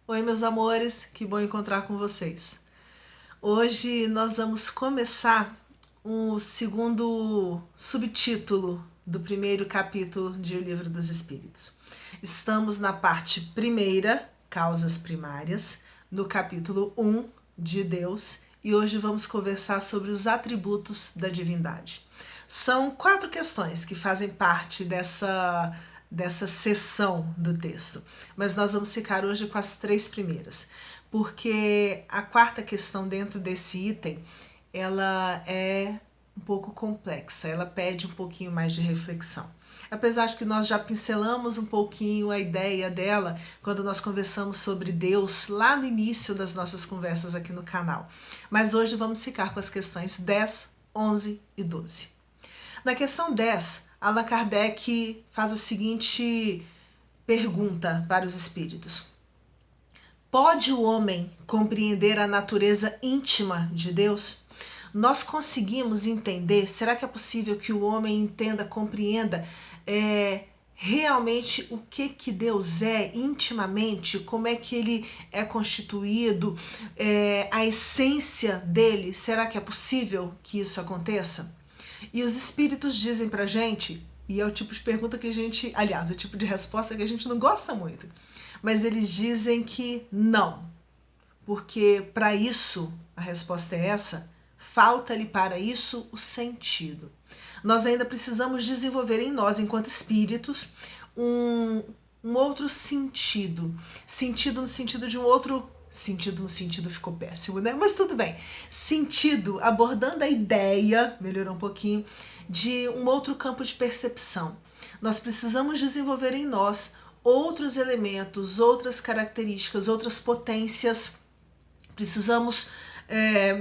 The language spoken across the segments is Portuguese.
Oi, meus amores, que bom encontrar com vocês. Hoje nós vamos começar o segundo subtítulo do primeiro capítulo de O Livro dos Espíritos. Estamos na parte primeira, Causas Primárias, no capítulo 1 de Deus, e hoje vamos conversar sobre os atributos da divindade. São 4 questões que fazem parte dessa seção do texto, mas nós vamos ficar hoje com as 3 primeiras, porque a 4ª questão dentro desse item, ela é um pouco complexa, ela pede um pouquinho mais de reflexão. Apesar de que nós já pincelamos um pouquinho a ideia dela quando nós conversamos sobre Deus lá no início das nossas conversas aqui no canal. Mas hoje vamos ficar com as questões 10, 11 e 12. Na questão 10, Allan Kardec faz a seguinte pergunta para os espíritos: pode o homem compreender a natureza íntima de Deus? Nós conseguimos entender? Será que é possível que o homem entenda, compreenda realmente o que Deus é intimamente, como é que ele é constituído, a essência dele? Será que é possível que isso aconteça? E os espíritos dizem pra gente, e é o tipo de pergunta que a gente, aliás, o tipo de resposta que a gente não gosta muito, mas eles dizem que não, porque para isso, a resposta é essa, falta-lhe para isso o sentido. Nós ainda precisamos desenvolver em nós, enquanto espíritos, um outro sentido. Sentido no sentido de um outro... Sentido no sentido ficou péssimo, né? Mas tudo bem. Sentido, abordando a ideia, melhorou um pouquinho, de um outro campo de percepção. Nós precisamos desenvolver em nós outros elementos, outras características, outras potências. Precisamos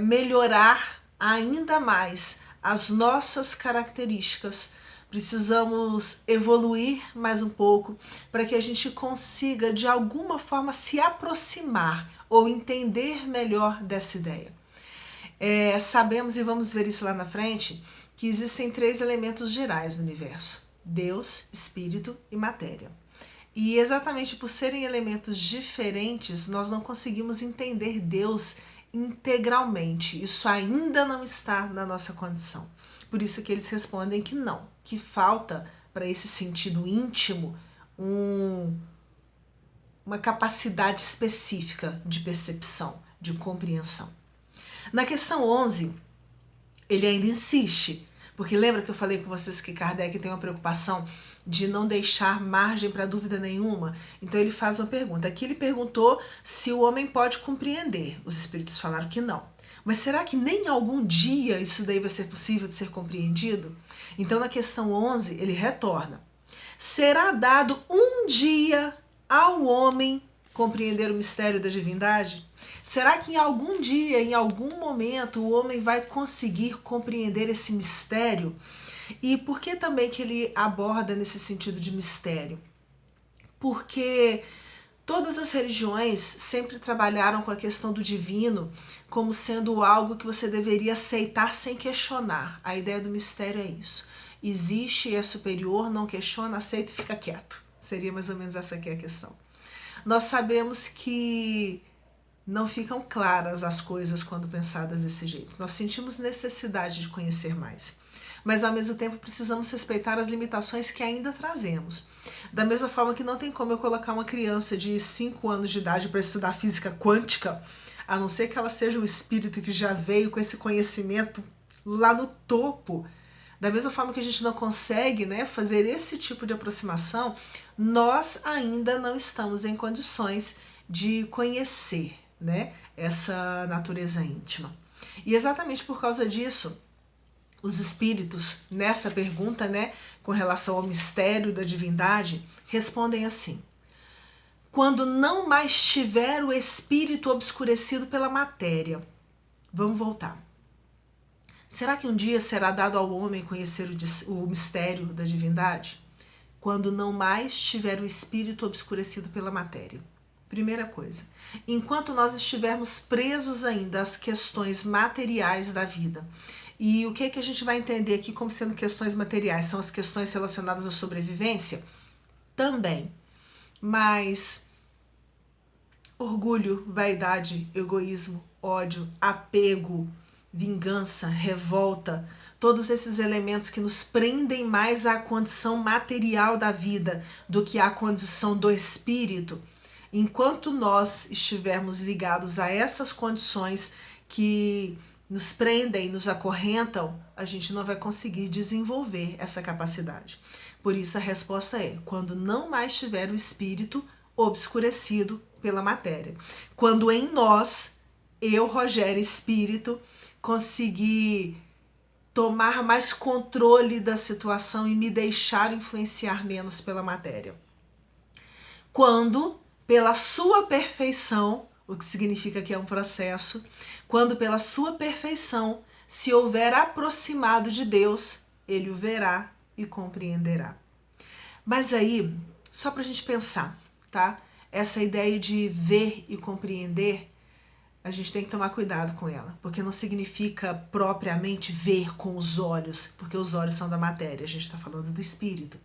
melhorar ainda mais as nossas características. Precisamos evoluir mais um pouco para que a gente consiga, de alguma forma, se aproximar ou entender melhor dessa ideia. Sabemos, e vamos ver isso lá na frente, que existem 3 elementos gerais no universo: Deus, Espírito e Matéria. E exatamente por serem elementos diferentes, nós não conseguimos entender Deus integralmente. Isso ainda não está na nossa condição. Por isso que eles respondem que não, que falta para esse sentido íntimo uma capacidade específica de percepção, de compreensão. Na questão 11, ele ainda insiste, porque lembra que eu falei com vocês que Kardec tem uma preocupação de não deixar margem para dúvida nenhuma? Então ele faz uma pergunta. Aqui ele perguntou se o homem pode compreender. Os espíritos falaram que não. Mas será que nem algum dia isso daí vai ser possível de ser compreendido? Então na questão 11 ele retorna: será dado um dia ao homem compreender o mistério da divindade? Será que em algum dia, em algum momento, o homem vai conseguir compreender esse mistério? E por que também que ele aborda nesse sentido de mistério? Porque todas as religiões sempre trabalharam com a questão do divino como sendo algo que você deveria aceitar sem questionar. A ideia do mistério é isso. Existe, é superior, não questiona, aceita e fica quieto. Seria mais ou menos essa aqui a questão. Nós sabemos que não ficam claras as coisas quando pensadas desse jeito. Nós sentimos necessidade de conhecer mais, mas ao mesmo tempo precisamos respeitar as limitações que ainda trazemos. Da mesma forma que não tem como eu colocar uma criança de 5 anos de idade para estudar física quântica, a não ser que ela seja um espírito que já veio com esse conhecimento lá no topo. Da mesma forma que a gente não consegue, fazer esse tipo de aproximação, nós ainda não estamos em condições de conhecer, essa natureza íntima. E exatamente por causa disso, os espíritos, nessa pergunta, com relação ao mistério da divindade, respondem assim: quando não mais tiver o espírito obscurecido pela matéria. Vamos voltar. Será que um dia será dado ao homem conhecer o mistério da divindade? Quando não mais tiver o espírito obscurecido pela matéria. Primeira coisa, enquanto nós estivermos presos ainda às questões materiais da vida, e o que a gente vai entender aqui como sendo questões materiais? São as questões relacionadas à sobrevivência? Também. Mas Orgulho, vaidade, egoísmo, ódio, apego, vingança, revolta, todos esses elementos que nos prendem mais à condição material da vida do que à condição do espírito. Enquanto nós estivermos ligados a essas condições que nos prendem, nos acorrentam, a gente não vai conseguir desenvolver essa capacidade. Por isso a resposta é: quando não mais tiver o espírito obscurecido pela matéria. Quando em nós, eu, Rogério, espírito, conseguir tomar mais controle da situação e me deixar influenciar menos pela matéria. Quando, pela sua perfeição, o que significa que é um processo, quando pela sua perfeição se houver aproximado de Deus, ele o verá e compreenderá. Mas aí, só para a gente pensar, tá? Essa ideia de ver e compreender, a gente tem que tomar cuidado com ela, porque não significa propriamente ver com os olhos, porque os olhos são da matéria, a gente está falando do espírito.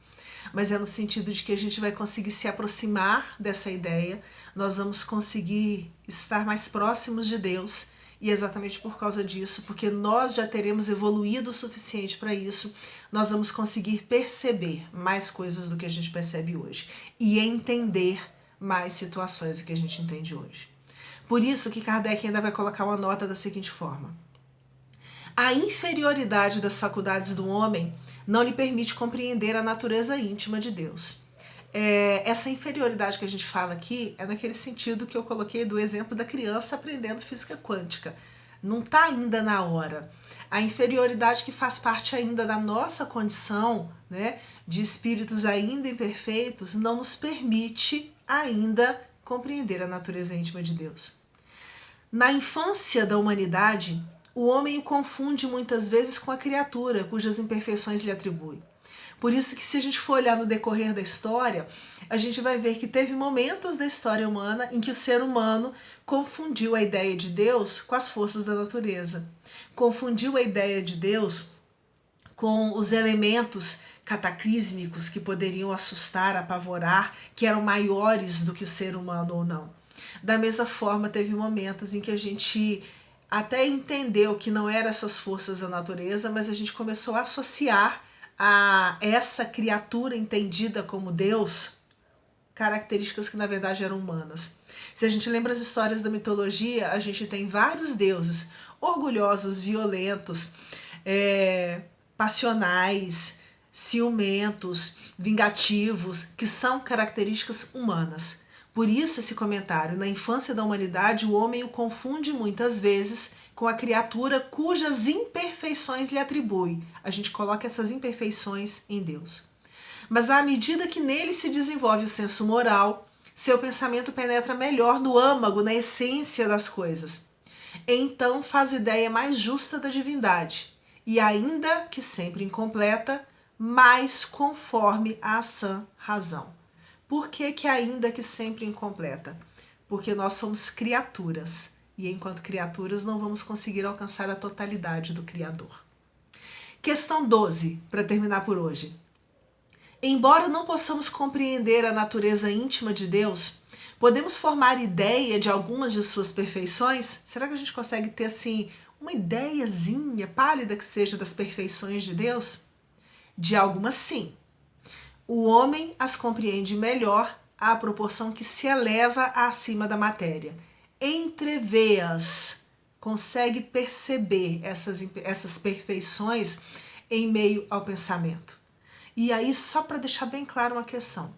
Mas é no sentido de que a gente vai conseguir se aproximar dessa ideia, nós vamos conseguir estar mais próximos de Deus, e exatamente por causa disso, porque nós já teremos evoluído o suficiente para isso, nós vamos conseguir perceber mais coisas do que a gente percebe hoje, e entender mais situações do que a gente entende hoje. Por isso que Kardec ainda vai colocar uma nota da seguinte forma: a inferioridade das faculdades do homem não lhe permite compreender a natureza íntima de Deus. Essa inferioridade que a gente fala aqui é naquele sentido que eu coloquei do exemplo da criança aprendendo física quântica. Não está ainda na hora. A inferioridade que faz parte ainda da nossa condição, né, de espíritos ainda imperfeitos, não nos permite ainda compreender a natureza íntima de Deus. Na infância da humanidade, o homem o confunde muitas vezes com a criatura, cujas imperfeições lhe atribui. Por isso que, se a gente for olhar no decorrer da história, a gente vai ver que teve momentos da história humana em que o ser humano confundiu a ideia de Deus com as forças da natureza. Confundiu a ideia de Deus com os elementos cataclísmicos que poderiam assustar, apavorar, que eram maiores do que o ser humano ou não. Da mesma forma, teve momentos em que a gente até entendeu que não eram essas forças da natureza, mas a gente começou a associar a essa criatura entendida como Deus características que na verdade eram humanas. Se a gente lembra as histórias da mitologia, a gente tem vários deuses orgulhosos, violentos, passionais, ciumentos, vingativos, que são características humanas. Por isso esse comentário: na infância da humanidade, o homem o confunde muitas vezes com a criatura cujas imperfeições lhe atribui. A gente coloca essas imperfeições em Deus. Mas à medida que nele se desenvolve o senso moral, seu pensamento penetra melhor no âmago, na essência das coisas. Então faz ideia mais justa da divindade, e ainda que sempre incompleta, mais conforme à sã razão. Por que ainda que sempre incompleta? Porque nós somos criaturas, e enquanto criaturas não vamos conseguir alcançar a totalidade do Criador. Questão 12, para terminar por hoje. Embora não possamos compreender a natureza íntima de Deus, podemos formar ideia de algumas de suas perfeições? Será que a gente consegue ter assim uma ideiazinha pálida que seja das perfeições de Deus? De algumas sim. O homem as compreende melhor à proporção que se eleva acima da matéria. Entrevê-as, consegue perceber essas perfeições em meio ao pensamento. E aí, só para deixar bem claro uma questão.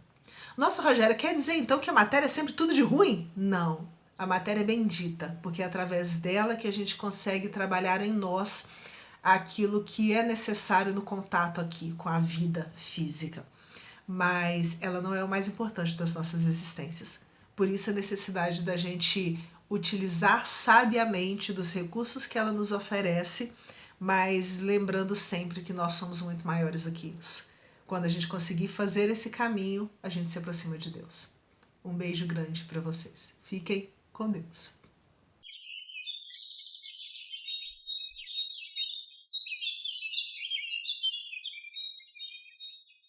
Nossa, Rogério, quer dizer então que a matéria é sempre tudo de ruim? Não. A matéria é bendita, porque é através dela que a gente consegue trabalhar em nós aquilo que é necessário no contato aqui com a vida física. Mas ela não é o mais importante das nossas existências. Por isso a necessidade da gente utilizar sabiamente dos recursos que ela nos oferece, mas lembrando sempre que nós somos muito maiores do que isso. Quando a gente conseguir fazer esse caminho, a gente se aproxima de Deus. Um beijo grande para vocês. Fiquem com Deus.